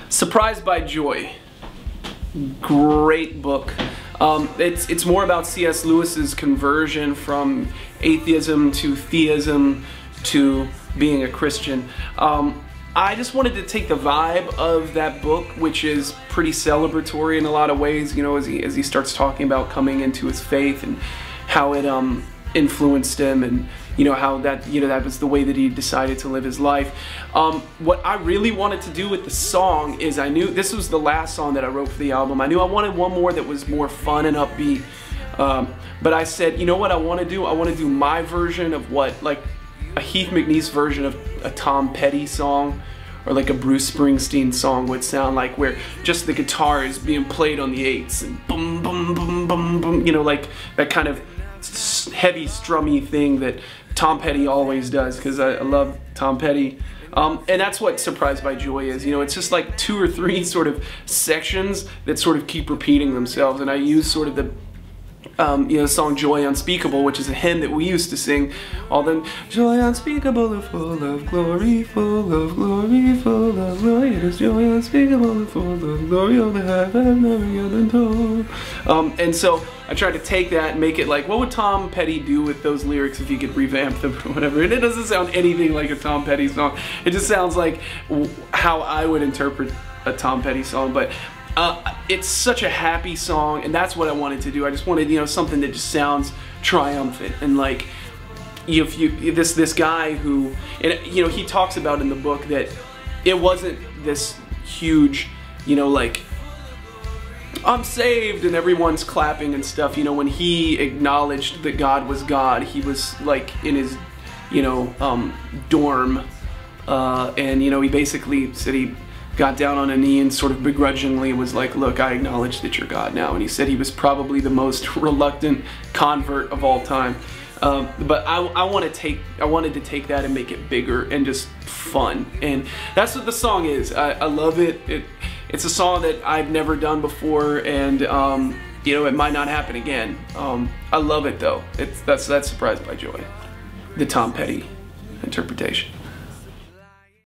Surprised by Joy. Great book. It's more about C.S. Lewis's conversion from atheism to theism to being a Christian. I just wanted to take the vibe of that book, which is pretty celebratory in a lot of ways, you know, as he starts talking about coming into his faith and how it influenced him, and you know how that was the way that he decided to live his life. What I really wanted to do with the song is, I knew this was the last song that I wrote for the album. I knew I wanted one more that was more fun and upbeat, but I said, you know what I want to do? I want to do my version of what, like a Heath McNease version of a Tom Petty song, or like a Bruce Springsteen song would sound like, where just the guitar is being played on the eights and boom, boom, boom, boom, boom, you know, like that kind of heavy strummy thing that Tom Petty always does, because I love Tom Petty. And that's what Surprised by Joy is. You know, it's just like 2 or 3 sort of sections that sort of keep repeating themselves, and I use sort of the you know, the song Joy Unspeakable, which is a hymn that we used to sing all the joy unspeakable and full of glory, full of glory, full of glory. It is joy unspeakable and full of glory, all the heaven never yet been told. And so I tried to take that and make it like, what would Tom Petty do with those lyrics if he could revamp them or whatever? And it doesn't sound anything like a Tom Petty song. It just sounds like how I would interpret a Tom Petty song. But it's such a happy song, and that's what I wanted to do. I just wanted, you know, something that just sounds triumphant, and like, if you this guy who, and you know, he talks about in the book that it wasn't this huge, you know, like, I'm saved and everyone's clapping and stuff. You know, when he acknowledged that God was God, he was like in his, you know, dorm, and you know, he basically said he got down on a knee and sort of begrudgingly was like, look, I acknowledge that you're God now. And he said he was probably the most reluctant convert of all time. But I wanted to take that and make it bigger and just fun. And that's what the song is. I love it. It's a song that I've never done before, and you know, it might not happen again. I love it though. That's Surprised by Joy, the Tom Petty interpretation.